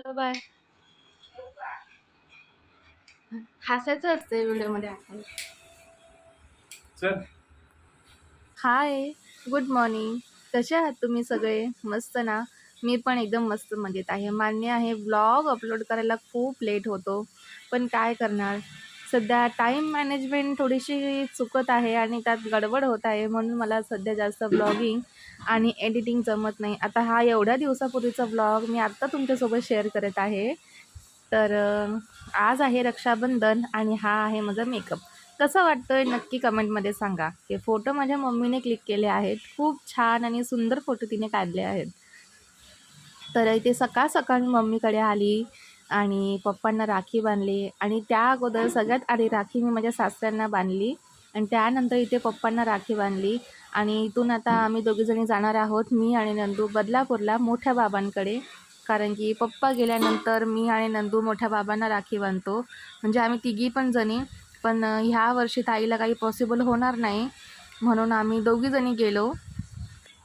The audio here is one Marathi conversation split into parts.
चलो बाय. हसायचं असते व्हिडिओमध्ये आपण. चल. हाय, गुड मॉर्निंग. कसे आहात तुम्ही सगळे? मस्त ना? मी पण एकदम मस्त मजेत आहे. मान्य आहे ब्लॉग अपलोड करायला खूप लेट होतो, पण काय करणार? सध्या टाईम मॅनेजमेंट थोडीशी चुकत आहे आणि त्यात गडबड होत आहे, म्हणून मला सध्या जास्त ब्लॉगिंग आणि एडिटिंग जमत नाही. आता हा एवढ्या दिवसापूर्वीचा ब्लॉग मी आत्ता तुमच्यासोबत शेअर करत आहे. तर आज आहे रक्षाबंधन आणि हा आहे माझा मेकअप. कसा वाटतोय नक्की कमेंटमध्ये सांगा. हे फोटो माझ्या मम्मीने क्लिक केले आहेत. खूप छान आणि सुंदर फोटो तिने काढले आहेत. तर इथे सकाळ सकाळ मी मम्मीकडे आली आणि पप्पांना राखी बांधली आणि त्या अगोदर सगळ्यात आधी राखी मी माझ्या सासऱ्यांना बांधली आणि त्यानंतर इथे पप्पांना राखी बांधली आणि इथून आता आम्ही दोघीजणी जाणार आहोत, मी आणि नंदू बदलापूरला मोठ्या बाबांकडे. कारण की पप्पा गेल्यानंतर मी आणि नंदू मोठ्या बाबांना राखी बांधतो. म्हणजे आम्ही तिघी पण जणी. पण ह्या वर्षी ताईला काही पॉसिबल होणार नाही, म्हणून आम्ही दोघीजणी गेलो.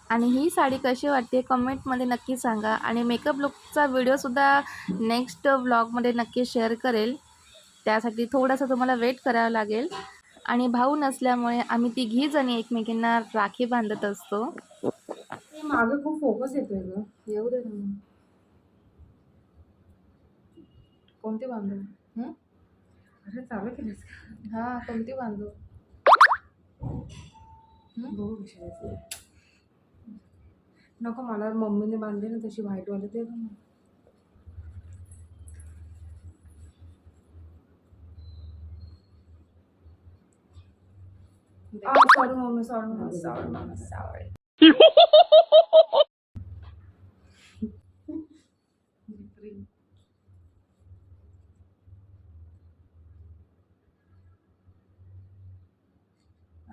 आणि ही साडी कशी वाटते कमेंटमध्ये नक्की सांगा. आणि मेकअप लुकचा व्हिडिओसुद्धा नेक्स्ट व्लॉगमध्ये नक्की शेअर करेल. त्यासाठी थोडंसं तुम्हाला वेट करावं लागेल. आणि भाऊ नसल्यामुळे आम्ही तिघी जणी एकमेकींना राखी बांधत असतो. मागे खूप फोकस येतोय ग. येऊ दे ना. कोणती बांधू? अरे चालू केलीस का? हां, कोणती बांधू? बघू कशी. नको, मला मम्मीने बांधली ना तशी व्हाईटवाली ते पण. Sorry mummy, sorry mummy, sorry mummy, sorry.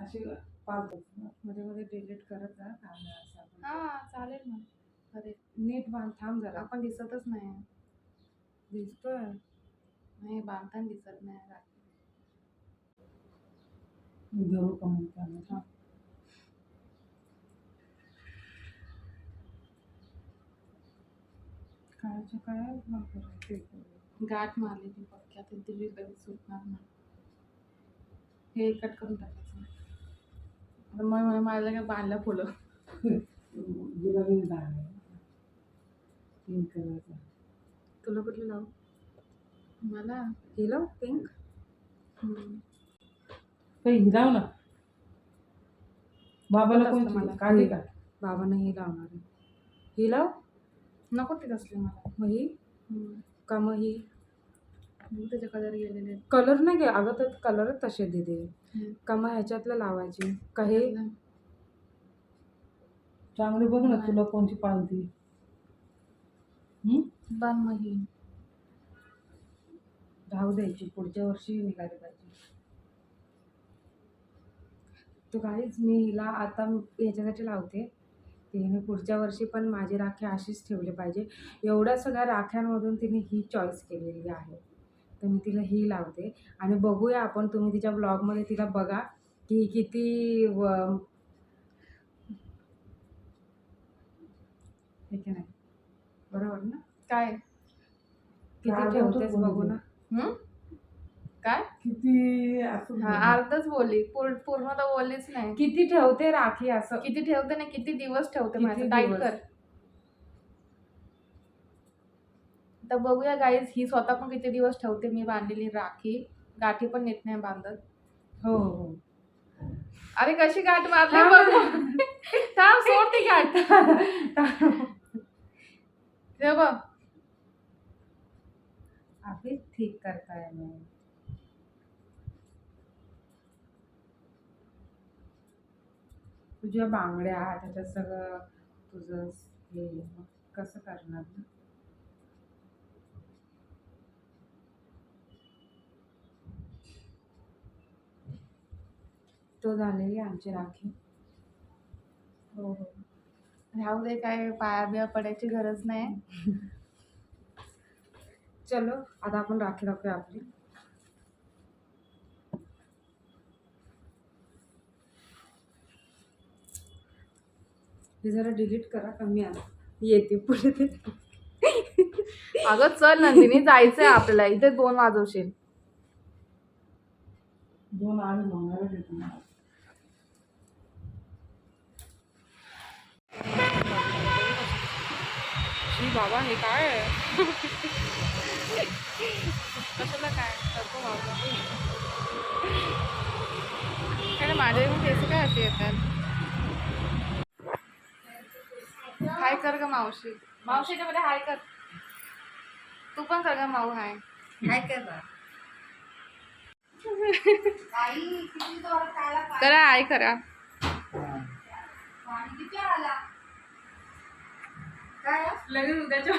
अशी पाहतो मध्ये मध्ये डिलीट करत जा. हां, चालेल ना. अरे नीट बांध, थांब जरा. आपण दिसतच नाही. दिसतोय. नाही, बांधताना दिसत नाही राखी. घेऊ का म्हणता. कायचं काय वापरायचं? गाठ मारली ती पक्की, आता दिली कधी सुटणार नाही. हे कट करून टाकायचं. आता मग मला काय बांधलं फुलं. गुलाबी डाळ आहे. पिंक कलरचा. तुला कुठलं लावू? मला हिला पिंक. काही हिराव ना. बाबाला कोणती? कोणती? मला काढी का? बाबांना ही लावणार आहे. ही लाव. नको ते असले मला. मग ही का? मग ही त्याचे कलर गेलेले आहेत. कलर नाही गे अगं, तर कलरच तसे दिले का? मग ह्याच्यातलं लावायची का? हे चांगली बघ ना, तुला कोणती पाहिजे. बांध मग ही. राहू द्यायची, पुढच्या वर्षी निघाली पाहिजे. तो काहीच मी हिला आता ह्याच्यासाठी लावते तिने पुढच्या वर्षी पण माझी राखी अशीच ठेवली पाहिजे. एवढ्या सगळ्या राख्यांमधून तिने ही चॉईस केलेली आहे, तर मी तिला ही लावते. आणि बघूया आपण, तुम्ही तिच्या ब्लॉगमध्ये तिला बघा की किती ठीक आहे नाही, बरोबर ना? काय किती ठेवतेस बघू ना. काय किती अर्धच बोलली, पूर्ण तर बोललीच नाही. किती ठेवते राखी असं. किती ठेवते ना, किती दिवस ठेवते किती माझं टाईट दिवस? कर. तर बघूया गाईज, ही स्वतः पण किती दिवस ठेवते मी बांधलेली राखी. गाठी पण नेत नाही बांधत. हो हो. अरे कशी गाठ मारली बघ. थांब, सोड ती गाठ. हे बघ. अभी ठीक करताय मैं. तुझ्या बांगड्या त्याच्यात सगळं तुझं हे कसं करणार ना. तो झालेली आमची राखी. हो हो, राहू दे, काय पाया बिया पडायची गरज नाही. चलो आता आपण राखी दाखवूया आपली. हे जरा डिलीट करा, कमी आला येते पुढे ते. अगं चल नंदिनी, जायचंय आपल्याला. इथे 2 वाजवशील. 2 आम्ही मंगळवार देतो ना. शी बाबा, हे काय आहे? कशाला काय नको बाबा. काय माझ्या इकडून केस काय असे येतात? हाय कर ग मावशी. मावशीच्या मध्ये हाय कर. तू पण कर ग माऊ हाय. काय करणार? करा हाय करा. काय लगेच उद्याच्या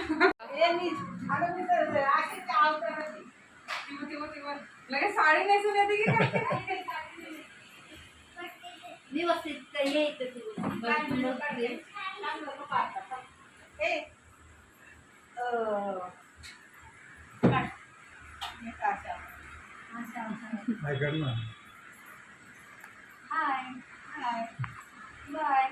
लगेच साडी नेसून येते की काय? व्यवस्थित हे येतं ते. काय करणार? हाय हाय बाय.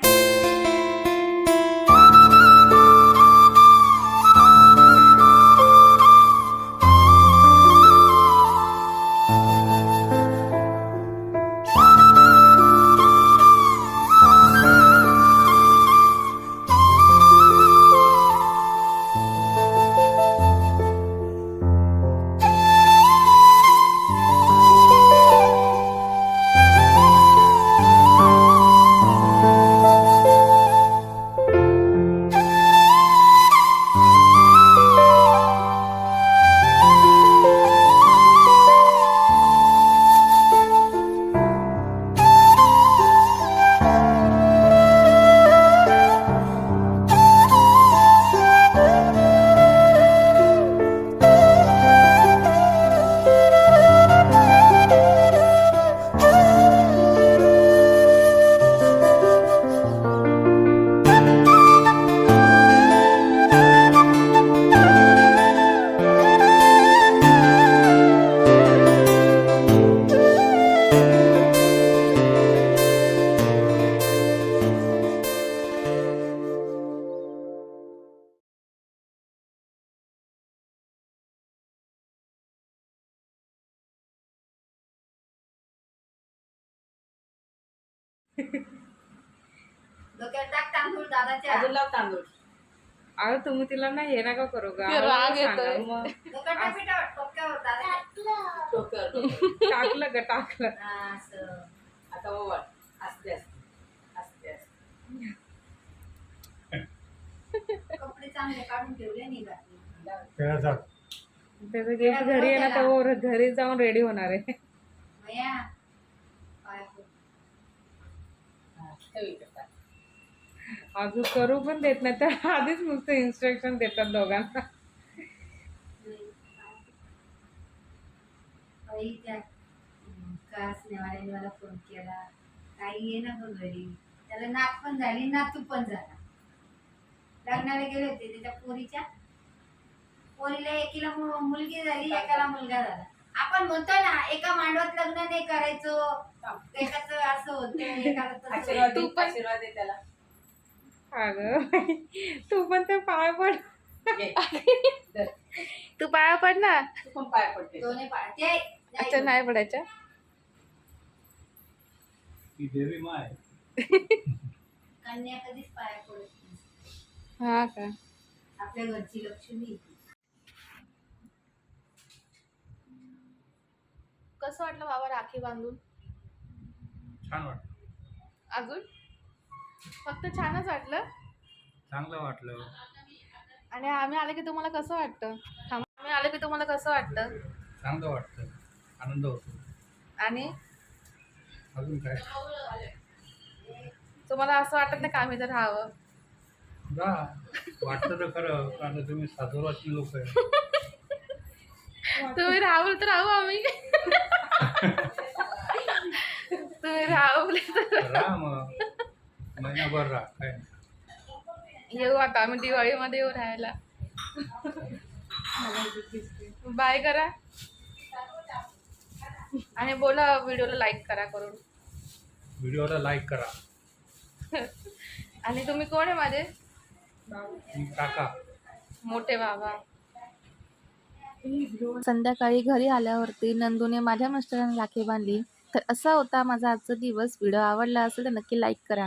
डोक्यात टाक तांदूळ दादाच्या. अजून लाव तांदूळ. अरे तुम्ही तिला ना हे नका करू का? ते राग आम्हाला सांगा येतोय. मग. डोक्यात टाक पिठावर, टोपक्यावर दादाच्या. टाकलं का टाकलं. हा, असं. आता ओवाळ. असते असते असते असते. कपडे चांगले काढून ठेवले नाही घातले. खेळाचा त्याचं गिफ्ट घरी आहे ना, तर घरी जाऊन रेडी होणार आहे. मया पाया पड. हा, ठेव इकडे पाय. अजून करू पण देत नाही, तर आधीच नुसतं इन्स्ट्रक्शन देतात दोघांना. बाई त्या कास नेवाड्याने मला फोन केला, काही ये ना गं घरी. त्याला नाक पण झाली, नातू पण झाला. लग्नाला गेले होते त्याच्या पोरीला एकीला मुलगी झाली, एकाला मुलगा झाला. आपण म्हणतो ना एका मांडवात लग्न नाही करायचं, एकाच असं होतं, एकाला तसं आशीर्वाद होतं. दे, आशीर्वाद दे त्याला. अगं बाई, तू पण ते पाय पड. घे. धर. तू पाया पड ना. तू पण पाय पडते. दोन्ही पाय अच्छा नाही पडायच्या. ही देवी माय. कन्या कधीच पाया पडत नाही. हा का? आपल्या घरची लक्ष्मी. कसं वाटलं बाबा राखी बांधून? छान वाटलं. अजून फक्त छानच वाटलं. चांगलं वाटलं. आणि आम्ही आले की तुम्हाला कसं वाटतं? आम्ही आले की तुम्हाला कसं वाटतं? चांगलं वाटतं. आनंद होतो. आणि अजून काय? तुम्हाला असं वाटत नाही का आम्ही तर राहावं? जा. वाटतं तर खरं, कारण तुम्ही सासुरवासी लोक आहे. तुम्ही राहावं तर राहू आम्ही. तुम्ही राहवले तर राहा मग. महिनाभर राहा. काय नाही. येऊ आता आम्ही दिवाळीमध्ये येऊ राहायला. बाय करा आणि बोला व्हिडिओला लाईक करा करून. व्हिडिओला लाईक करा. आणि तुम्ही कोण आहे माझे? मी काका. मोठे बाबा. संध्याकाळी घरी आल्यावरती नंदूने माझ्या मिस्टरांना राखी बांधली. तर असा होता माझा आजचा दिवस. व्हिडिओ आवडला असेल तर नक्की लाईक करा.